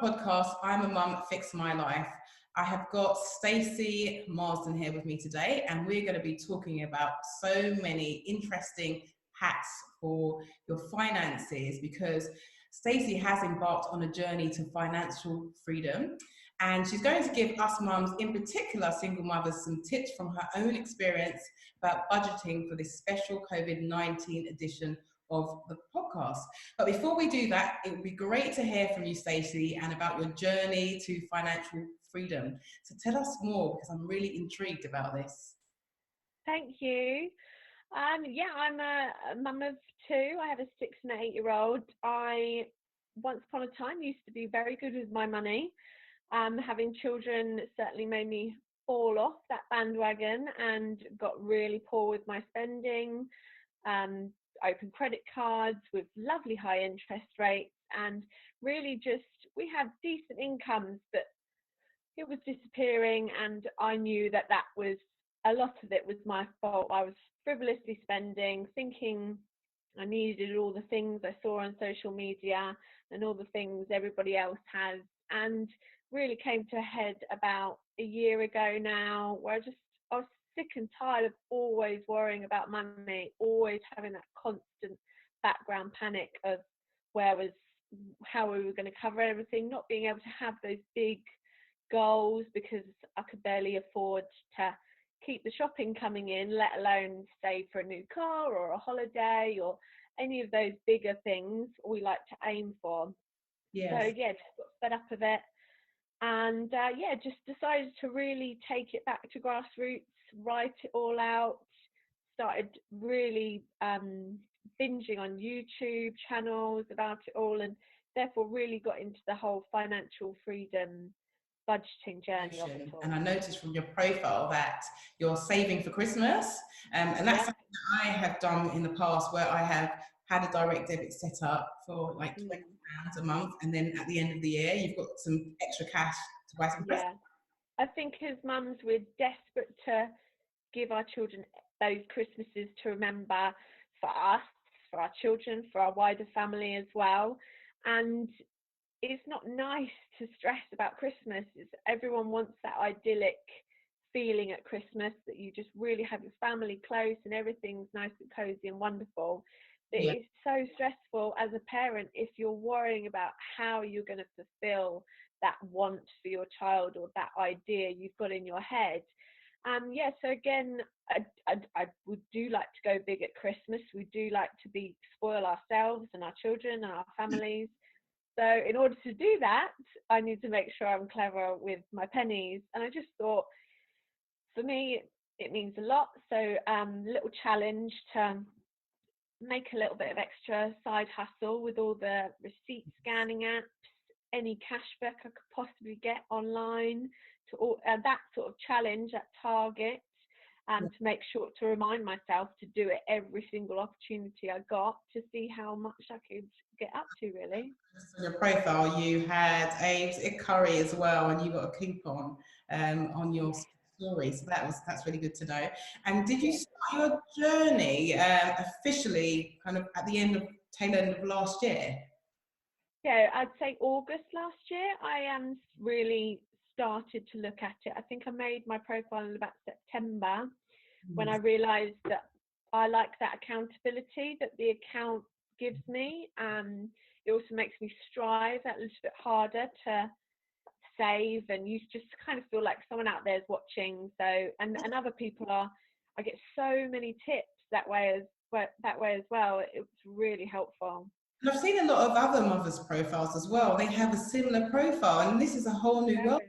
podcast, I'm a Mum Fix My Life. I have got Stacey Marsden here with me today, and we're going to be talking about so many interesting hacks for your finances, because Stacey has embarked on a journey to financial freedom, and she's going to give us mums, in particular single mothers, some tips from her own experience about budgeting for this special COVID-19 edition of the podcast. But before we do that, it would be great to hear from you, Stacey, and about your journey to financial freedom. So tell us more, because I'm really intrigued about this. Thank you. Yeah, I'm a mum of two. I have a 6 and 8 year old. I once upon a time used to be very good with my money. Having children certainly made me fall off that bandwagon and got really poor with my spending. Open credit cards with lovely high interest rates, and really just, we had decent incomes, but it was disappearing, and I knew that a lot of it was my fault. I was frivolously spending, thinking I needed all the things I saw on social media and all the things everybody else has, and really came to a head about a year ago now, where I was sick and tired of always worrying about money, always having that constant background panic of how we were going to cover everything, not being able to have those big goals because I could barely afford to keep the shopping coming in, let alone save for a new car or a holiday or any of those bigger things we like to aim for. Yes. So yeah, just got fed up of it, and just decided to really take it back to grassroots, write it all out, started really binging on YouTube channels about it all, and therefore really got into the whole financial freedom budgeting journey of it all. And I noticed from your profile that you're saving for Christmas, and that's something that I have done in the past, where I have had a direct debit set up for like £20 a month, and then at the end of the year you've got some extra cash to buy some presents. I think as mums, we're desperate to give our children those Christmases to remember, for us, for our children, for our wider family as well. And it's not nice to stress about Christmas. Everyone wants that idyllic feeling at Christmas, that you just really have your family close and everything's nice and cozy and wonderful. But it's so stressful as a parent if you're worrying about how you're going to fulfill that want for your child or that idea you've got in your head. So again, I would do like to go big at Christmas. We do like to spoil ourselves and our children and our families. So in order to do that, I need to make sure I'm clever with my pennies. And I just thought, for me, it means a lot. So little challenge to make a little bit of extra side hustle with all the receipt scanning apps, any cashback I could possibly get online, to all that sort of challenge at Target, to make sure to remind myself to do it every single opportunity I got, to see how much I could get up to, really. On your profile, you had a curry as well, and you got a coupon on your story, so that's really good to know. And did you start your journey officially kind of at the tail end of last year? Yeah, I'd say August last year. I really started to look at it. I think I made my profile in about September, when I realised that I like that accountability that the account gives me. It also makes me strive a little bit harder to save, and you just kind of feel like someone out there is watching. So and other people are. I get so many tips that way as well. It's really helpful. And I've seen a lot of other mothers' profiles as well. They have a similar profile, and this is a whole new world.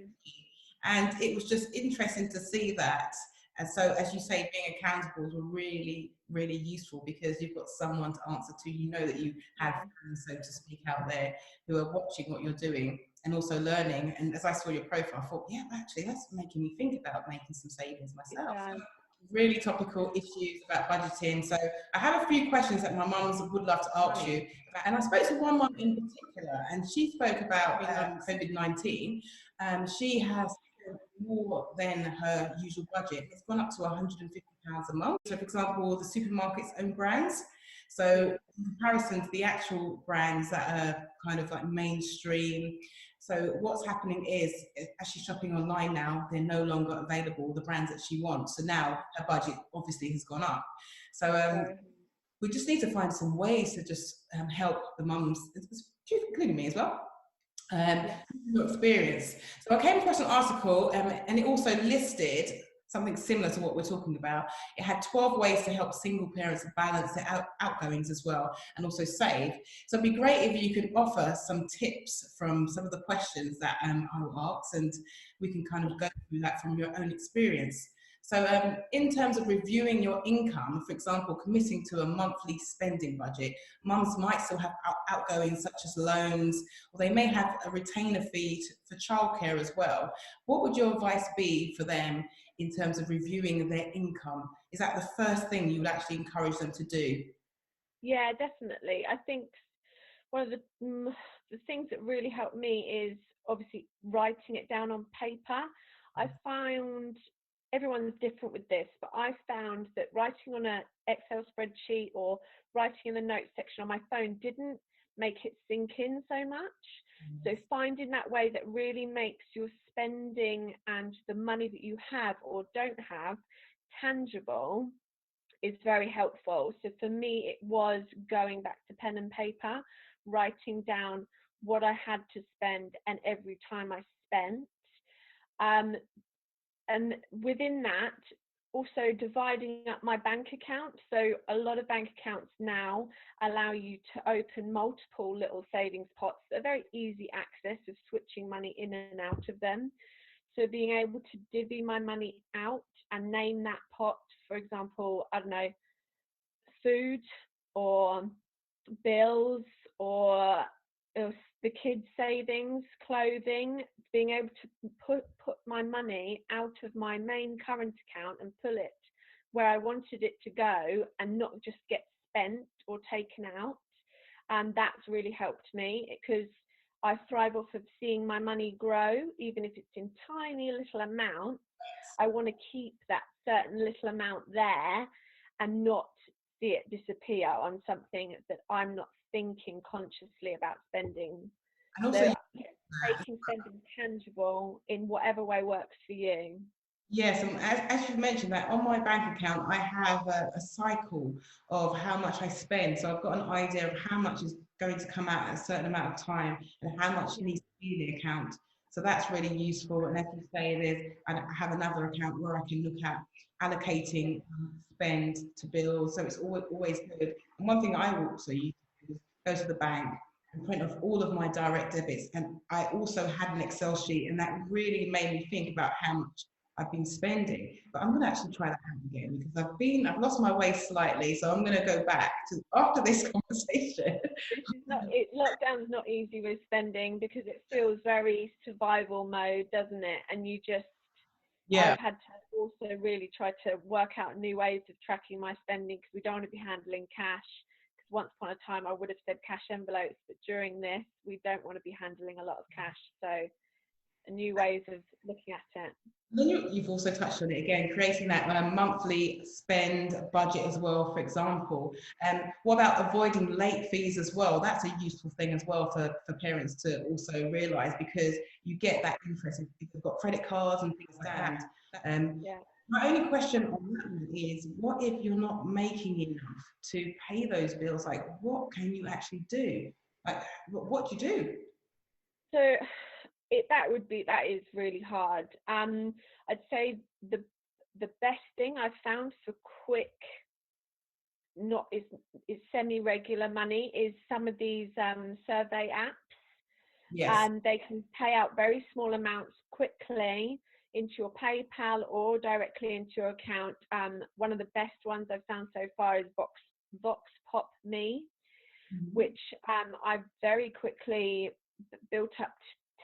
And it was just interesting to see that. And so, as you say, being accountable is really, really useful, because you've got someone to answer to. You know that you have friends, so to speak, out there who are watching what you're doing and also learning. And as I saw your profile, I thought, yeah, actually, that's making me think about making some savings myself. Really topical issues about budgeting. So I have a few questions that my mums would love to ask you. And I spoke to one mum in particular, and she spoke about COVID-19. She has more than her usual budget. It's gone up to £150 a month. So, for example, the supermarket's own brands. So in comparison to the actual brands that are kind of like mainstream. So what's happening is, as she's shopping online now, they're no longer available, the brands that she wants. So now her budget obviously has gone up. So we just need to find some ways to just help the mums, including me as well, your experience. So I came across an article and it also listed something similar to what we're talking about. It had 12 ways to help single parents balance their outgoings as well and also save. So it'd be great if you could offer some tips from some of the questions that I will ask, and we can kind of go through that from your own experience. So in terms of reviewing your income, for example, committing to a monthly spending budget, mums might still have outgoings such as loans, or they may have a retainer fee for childcare as well. What would your advice be for them in terms of reviewing their income? Is that the first thing you would actually encourage them to do? Yeah, definitely. I think one of the things that really helped me is obviously writing it down on paper. I found everyone's different with this, but I found that writing on an Excel spreadsheet or writing in the notes section on my phone didn't make it sink in so much. So finding that way that really makes your spending and the money that you have or don't have tangible is very helpful. So for me, it was going back to pen and paper, writing down what I had to spend and every time I spent. And within that, also dividing up my bank account. So a lot of bank accounts now allow you to open multiple little savings pots that are very easy access with switching money in and out of them. So being able to divvy my money out and name that pot, for example, I don't know, food or bills or the kids' savings, clothing, being able to put my money out of my main current account and pull it where I wanted it to go and not just get spent or taken out. And that's really helped me because I thrive off of seeing my money grow, even if it's in tiny little amounts. I want to keep that certain little amount there and not see it disappear on something that I'm not thinking consciously about spending. And also, So making spending tangible in whatever way works for you. yes, and as you mentioned that on my bank account, I have a cycle of how much I spend. So I've got an idea of how much is going to come out at a certain amount of time and how much needs to be in the account. So that's really useful. And as you say, I have another account where I can look at allocating spend to bills. So it's always good. And one thing I also use is go to the bank and print off all of my direct debits. And I also had an Excel sheet, and that really made me think about how much I've been spending. But I'm going to actually try that out again because I've lost my way slightly. So I'm going to go back to after this conversation. Lockdown's not easy with spending because it feels very survival mode, doesn't it? And I've had to also really try to work out new ways of tracking my spending because we don't want to be handling cash. Because once upon a time I would have said cash envelopes, but during this we don't want to be handling a lot of cash. So new ways of looking at it. Then you've also touched on it again, creating that monthly spend budget as well, for example. What about avoiding late fees as well? That's a useful thing as well for parents to also realise, because you get that interest if you've got credit cards and things like that. My only question on that one is, what if you're not making enough to pay those bills? Like, what can you actually do? Like, what do you do? So that is really hard. I'd say the best thing I've found for quick, not is semi-regular money is some of these survey apps. Yes. They can pay out very small amounts quickly into your PayPal or directly into your account. One of the best ones I've found so far is Vox Pop Me, which I've very quickly built up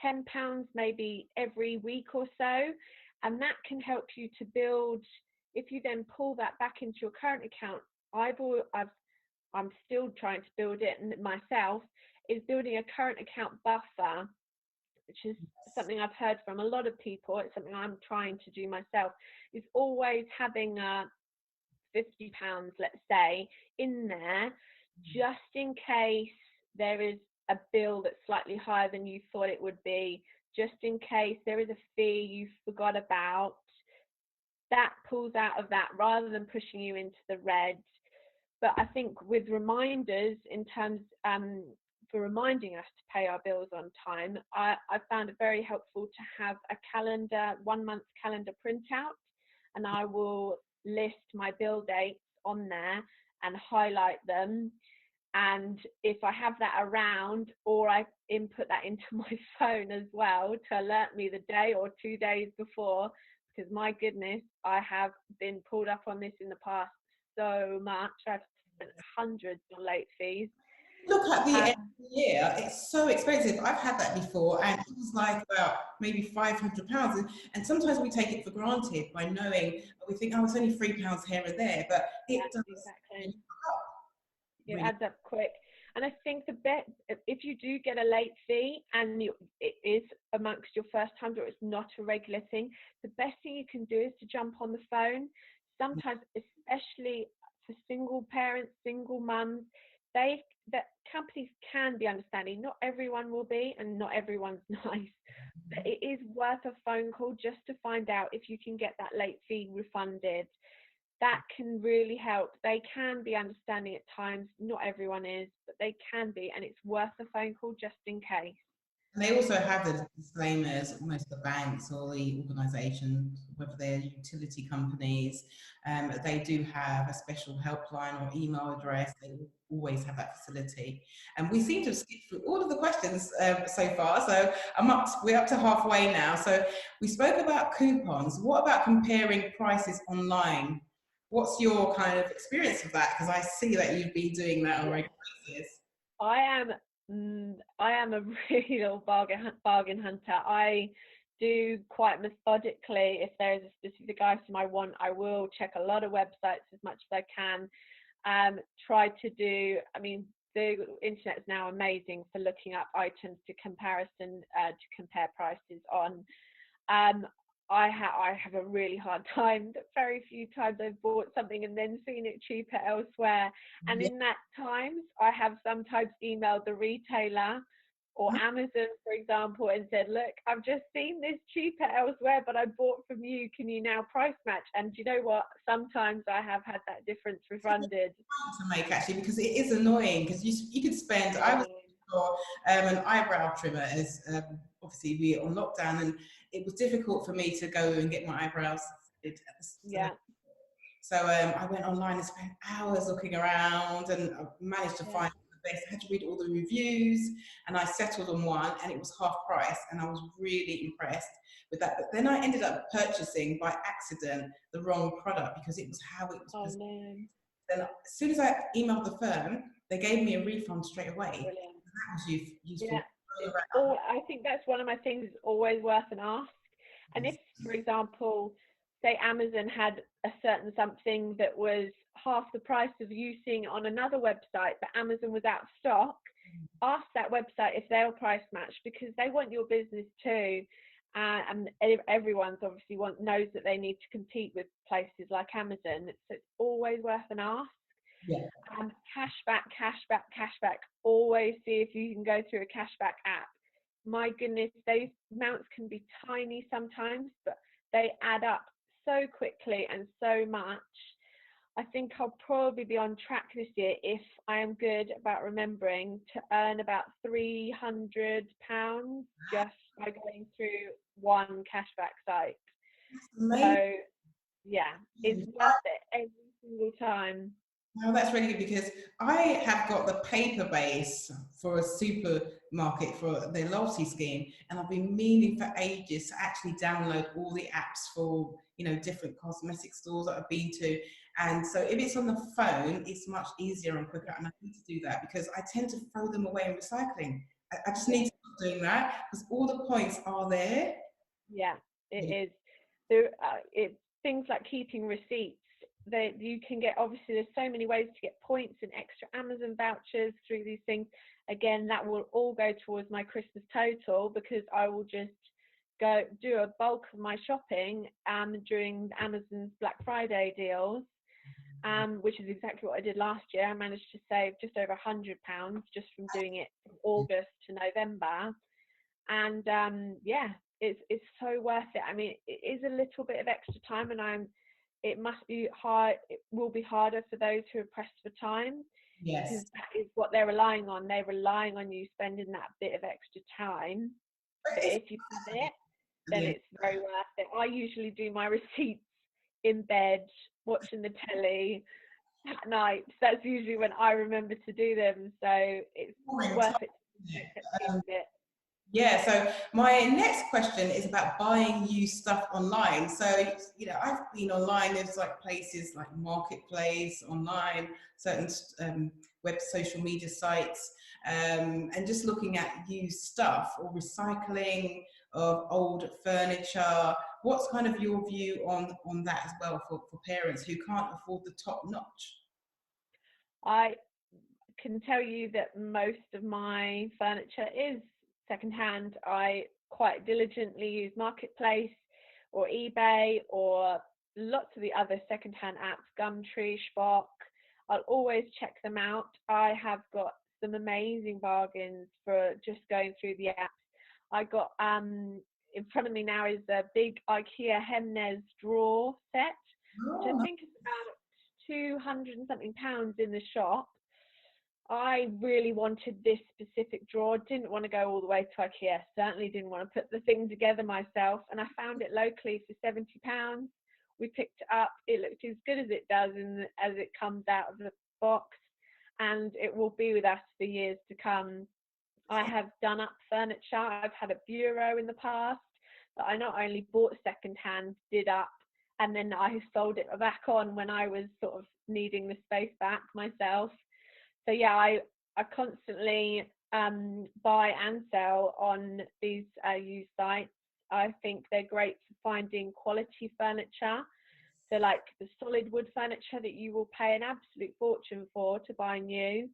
£10 maybe every week or so, and that can help you to build. If you then pull that back into your current account, I'm still trying to build it myself, is building a current account buffer, which is something I've heard from a lot of people. It's something I'm trying to do myself, is always having £50, let's say, in there, just in case there is a bill that's slightly higher than you thought it would be, just in case there is a fee you forgot about. That pulls out of that rather than pushing you into the red. But I think with reminders, in terms for reminding us to pay our bills on time, I found it very helpful to have a calendar, 1 month calendar printout, and I will list my bill dates on there and highlight them. And if I have that around, or I input that into my phone as well to alert me the day or 2 days before, because my goodness, I have been pulled up on this in the past so much. I've spent hundreds on late fees. Look at the end of the year, it's so expensive. I've had that before, and it was like about maybe £500. And sometimes we take it for granted by knowing, we think, oh, it's only £3 here and there, but it does. Exactly. It Really. adds up quick. And I think the bet, if you do get a late fee and it is amongst your first times, or it's not a regular thing, the best thing you can do is to jump on the phone. Sometimes, especially for single parents, single mums, that companies can be understanding. Not everyone will be, and not everyone's nice. But it is worth a phone call just to find out if you can get that late fee refunded. That can really help. They can be understanding at times. Not everyone is, but they can be, and it's worth a phone call just in case. And they also have the disclaimers, most of the banks or the organisations, whether they're utility companies, they do have a special helpline or email address. They always have that facility. And we seem to have skipped through all of the questions so far. So we're up to halfway now. So we spoke about coupons. What about comparing prices online? What's your kind of experience of that? Because I see that you've been doing that on a regular basis. I am a real bargain hunter. I do quite methodically. If there is a specific item I want, I will check a lot of websites as much as I can. Try to do. I mean, the internet is now amazing for looking up items to compare prices on. I have a really hard time. Very few times I've bought something and then seen it cheaper elsewhere. And in that times, I have sometimes emailed the retailer or Amazon, for example, and said, look, I've just seen this cheaper elsewhere, but I bought from you. Can you now price match? And you know what? Sometimes I have had that difference refunded. To make actually, because it is annoying, because you could spend. I was for an eyebrow trimmer, as obviously we're on lockdown, and it was difficult for me to go and get my eyebrows did. Yeah. So I went online and spent hours looking around, and I managed to find the best. I had to read all the reviews, and I settled on one, and it was half price, and I was really impressed with that. But then I ended up purchasing by accident the wrong product, because it was how it was presented. No. Then as soon as I emailed the firm, they gave me a refund straight away. Brilliant. That was useful. Yeah. I think that's one of my things. It's always worth an ask. And if, for example, say Amazon had a certain something that was half the price of you seeing it on another website, but Amazon was out of stock, ask that website if they'll price match, because they want your business too. And everyone's obviously knows that they need to compete with places like Amazon. So it's always worth an ask. Yeah. Cashback. Always see if you can go through a cashback app. My goodness, those amounts can be tiny sometimes, but they add up so quickly and so much. I think I'll probably be on track this year, if I am good about remembering, to earn about £300 just by going through one cashback site. So yeah, it's worth it every single time. No, that's really good, because I have got the paper base for a supermarket for their loyalty scheme, and I've been meaning for ages to actually download all the apps for, different cosmetic stores that I've been to. And so if it's on the phone, it's much easier and quicker, and I need to do that, because I tend to throw them away in recycling. I just need to stop doing that, because all the points are there. Yeah, it is. It's things like keeping receipts. That you can get, obviously there's so many ways to get points and extra Amazon vouchers through these things. Again, that will all go towards my Christmas total, because I will just go do a bulk of my shopping during Amazon's Black Friday deals, which is exactly what I did last year. I managed to save just over £100 just from doing it from August to November. And yeah, it's so worth it. I mean, it is a little bit of extra time, and it must be hard. It will be harder for those who are pressed for time, because Yes. that is what they're relying on. They're relying on you spending that bit of extra time. But But it's if you have it, at then the end. it's very worth it. I usually do my receipts in bed, watching the telly at night. That's usually when I remember to do them. So it's Boring time, worth it isn't to it? execute it. Yeah, so my next question is about buying used stuff online. So, I've been online, there's like places like Marketplace online, certain web social media sites, and just looking at used stuff or recycling of old furniture. What's kind of your view on that as well for parents who can't afford the top notch? I can tell you that most of my furniture is secondhand. I quite diligently use Marketplace or eBay or lots of the other secondhand apps, Gumtree, Shpock. I'll always check them out. I have got some amazing bargains for just going through the apps. I got in front of me now is a big IKEA Hemnes drawer set, which I Oh, think is about 200 and something pounds in the shop. I really wanted this specific drawer, didn't want to go all the way to IKEA, certainly didn't want to put the thing together myself, and I found it locally for £70. We picked it up, it looked as good as it does as it comes out of the box, and it will be with us for years to come. I have done up furniture. I've had a bureau in the past that I not only bought secondhand, did up, and then I sold it back on when I was sort of needing the space back myself. So yeah, I constantly buy and sell on these used sites. I think they're great for finding quality furniture. So like the solid wood furniture that you will pay an absolute fortune for to buy new.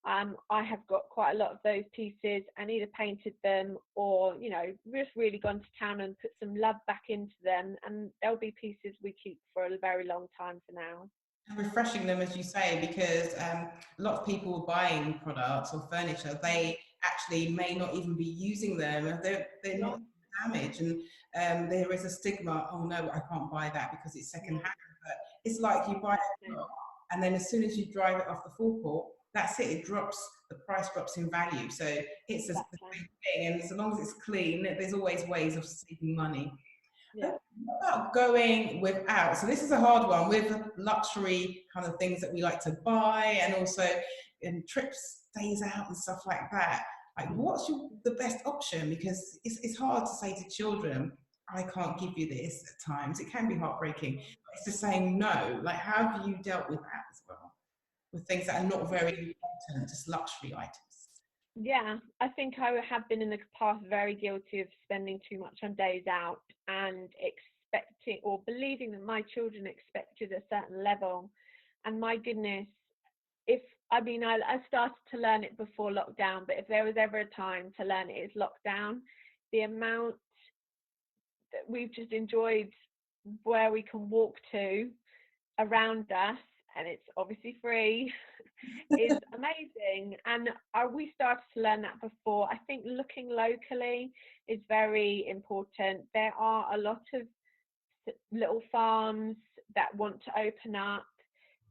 I have got quite a lot of those pieces and either painted them or, just really gone to town and put some love back into them. And they'll be pieces we keep for a very long time for now. and refreshing them, as you say, because a lot of people buying products or furniture, they actually may not even be using them, and they're Yeah, not damaged, and there is a stigma. Oh no, I can't buy that because it's second hand. But it's like you buy a exactly. car, and then as soon as you drive it off the forecourt, that's it. It drops. The price drops in value. So it's the Exactly. same thing, and so long as it's clean, there's always ways of saving money. Yeah. Okay, what about going without? So this is a hard one with luxury kind of things that we like to buy, and also in trips, days out, and stuff like that. Like, what's the best option? Because it's hard to say to children, "I can't give you this." At times, it can be heartbreaking. But it's just saying no. Like, how have you dealt with that as well? With things that are not very important, just luxury items. Yeah, I think I have been in the past very guilty of spending too much on days out and expecting or believing that my children expected a certain level. And my goodness, I started to learn it before lockdown, but if there was ever a time to learn it, it's lockdown. The amount that we've just enjoyed where we can walk to around us, and it's obviously free, is amazing. And we started to learn that before. I think looking locally is very important. There are a lot of little farms that want to open up.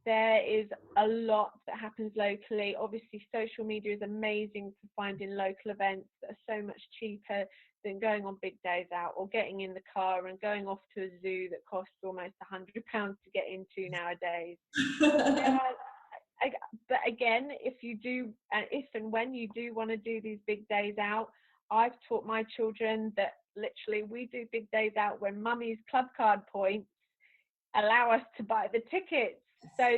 There is a lot that happens locally. Obviously, social media is amazing for finding local events that are so much cheaper than going on big days out or getting in the car and going off to a zoo that costs almost £100 to get into nowadays. There are, but again, if and when you do want to do these big days out, I've taught my children that literally we do big days out when mummy's club card points allow us to buy the tickets. So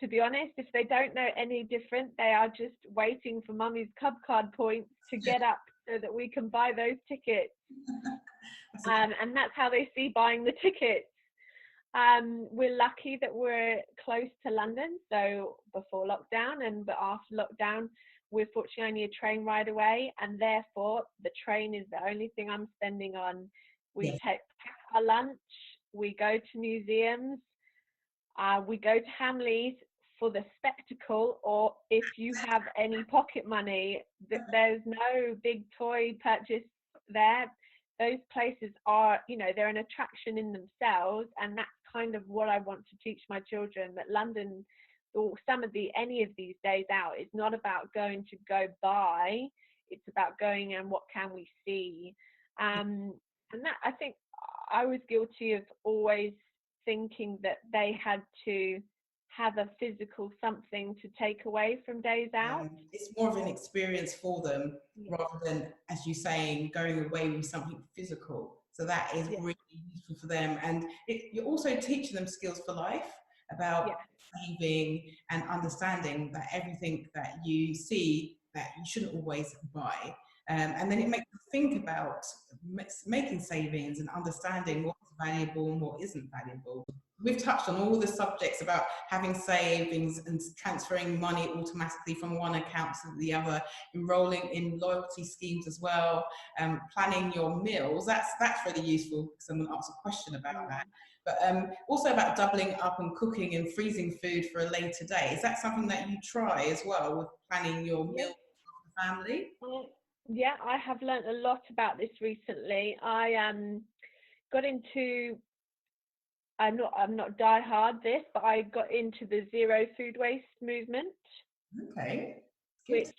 to be honest, if they don't know any different, they are just waiting for mummy's club card points to get up so that we can buy those tickets. And that's how they see buying the tickets. We're lucky that we're close to London, so before lockdown but after lockdown, we're fortunately only a train ride away, and therefore the train is the only thing I'm spending on. We pack our lunch, we go to museums, we go to Hamleys for the spectacle, or if you have any pocket money, there's no big toy purchase there. Those places are, you know, they're an attraction in themselves, and that's kind of what I want to teach my children, that London, or any of these days out, is not about going to go buy, it's about going and what can we see. And that, I think I was guilty of always thinking that they had to have a physical something to take away from days out. It's more of an experience for them rather than, as you're saying, going away with something physical. So that is really useful for them. And you're also teaching them skills for life about saving and understanding that everything that you see that you shouldn't always buy. And then it makes them think about making savings and understanding what's valuable and what isn't valuable. We've touched on all the subjects about having savings and transferring money automatically from one account to the other, enrolling in loyalty schemes as well, planning your meals. That's really useful because someone asked a question about that. But also about doubling up and cooking and freezing food for a later day. Is that something that you try as well with planning your meals for the family? Yeah, I have learned a lot about this recently. I got into, I'm not die hard this, but I got into the zero food waste movement. Okay. Which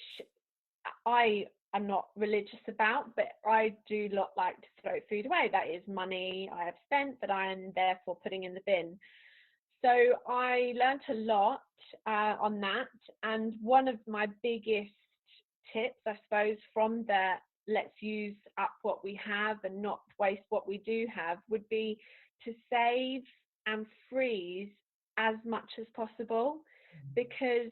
I'm not religious about, but I do not like to throw food away. That is money I have spent that I am therefore putting in the bin. So I learnt a lot on that, and one of my biggest tips, I suppose, from the let's use up what we have and not waste what we do have, would be to save and freeze as much as possible, because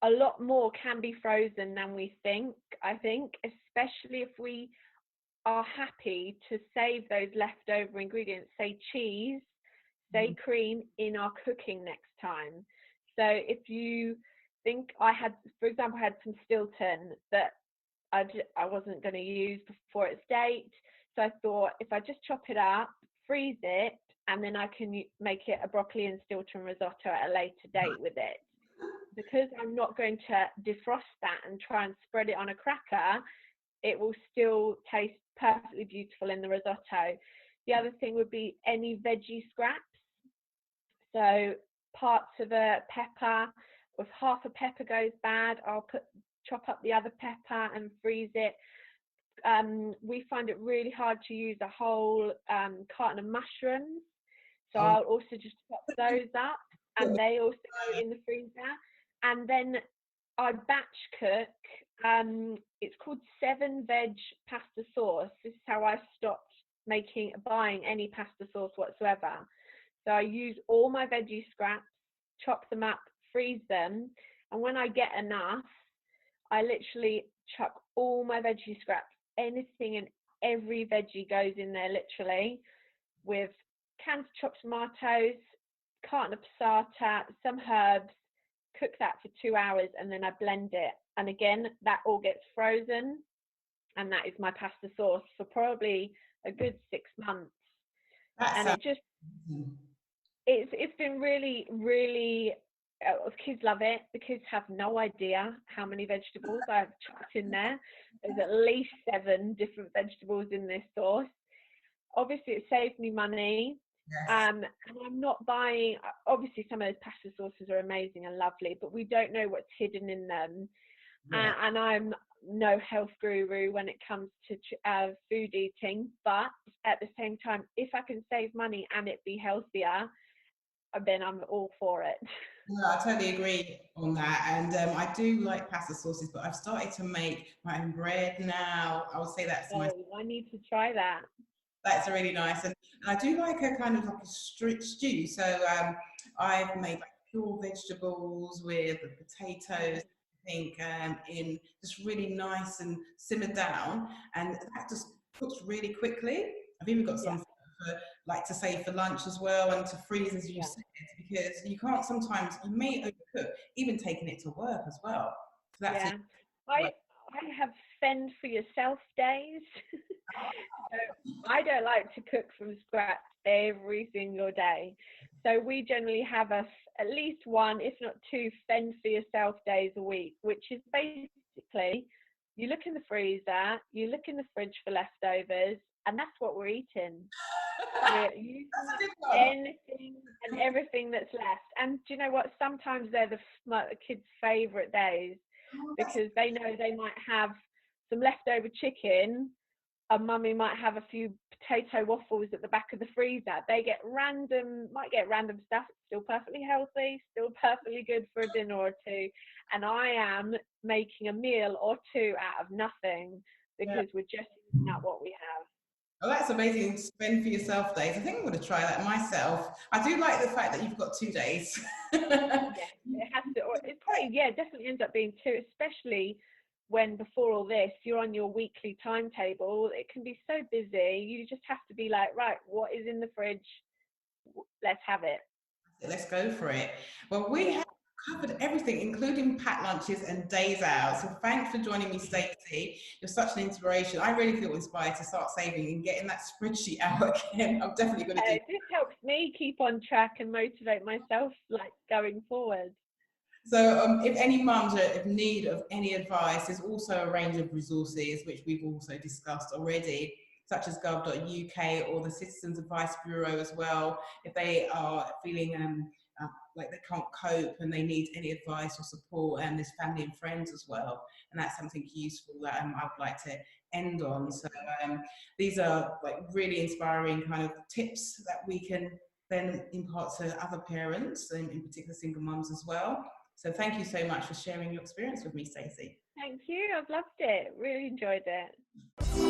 a lot more can be frozen than we think, I think, especially if we are happy to save those leftover ingredients, say cheese, say cream, in our cooking next time. So if you think, for example, I had some Stilton that I wasn't going to use before its date. So I thought, if I just chop it up, freeze it, and then I can make it a broccoli and Stilton risotto at a later date with it. Because I'm not going to defrost that and try and spread it on a cracker, it will still taste perfectly beautiful in the risotto. The other thing would be any veggie scraps. So parts of a pepper, if half a pepper goes bad, I'll chop up the other pepper and freeze it. We find it really hard to use a whole carton of mushrooms. So I'll also just chop those up, and they also go in the freezer. And then I batch cook. It's called 7 veg pasta sauce. This is how I stopped buying any pasta sauce whatsoever. So I use all my veggie scraps, chop them up, freeze them, and when I get enough, I literally chuck all my veggie scraps, anything and every veggie goes in there, literally, with canned chopped tomatoes, carton of passata, some herbs, cook that for 2 hours, and then I blend it. And again, that all gets frozen, and that is my pasta sauce for probably a good 6 months. And it's been really, really, kids love it. The kids have no idea how many vegetables I've chucked in there. There's at least 7 different vegetables in this sauce. Obviously, it saved me money. And I'm not buying, obviously some of those pasta sauces are amazing and lovely, but we don't know what's hidden in them. And I'm no health guru when it comes to food eating, but at the same time, if I can save money and it be healthier, then I'm all for it. No, I totally agree on that. And I do like pasta sauces, but I've started to make my own bread now. I would say that's I need to try that. That's really nice. And I do like a kind of like a stew. So I've made like pure vegetables with the potatoes, I think, in just really nice and simmered down. And that just cooks really quickly. I've even got some like to save for lunch as well, and to freeze, as you said, because you may overcook, even taking it to work as well. So that's I have fend for yourself days. So I don't like to cook from scratch every single day. So we generally have at least one, if not two, fend for yourself days a week, which is basically you look in the freezer, you look in the fridge for leftovers, and that's what we're eating. We're using That's a good one. anything and everything that's left. And do you know what? Sometimes they're the kids' favourite days Oh, that's because they know they might have some leftover chicken and mummy might have a few potato waffles at the back of the freezer. They might get random stuff, still perfectly healthy, still perfectly good for a dinner or two. And I am making a meal or two out of nothing yeah. because we're just eating out what we have. Oh, that's amazing. Spend for yourself days. I think I'm going to try that myself. I do like the fact that you've got 2 days. Yes, it has to, or it probably, yeah, definitely ends up being two, especially when before all this, you're on your weekly timetable. It can be so busy. You just have to be like, right, what is in the fridge? Let's have it. Let's go for it. Well, we Yeah. have covered everything, including packed lunches and days out. So thanks for joining me, Stacey. You're such an inspiration. I really feel inspired to start saving and getting that spreadsheet out again. I'm definitely going to do. This helps me keep on track and motivate myself, like going forward. So if any mums are in need of any advice, there's also a range of resources which we've also discussed already, such as gov.uk or the Citizens Advice Bureau as well, if they are feeling like they can't cope and they need any advice or support, and there's family and friends as well. And that's something useful that I would like to end on. So these are like really inspiring kind of tips that we can then impart to other parents, and in particular single mums as well. So thank you so much for sharing your experience with me, Stacey. Thank you. I've loved it. Really enjoyed it.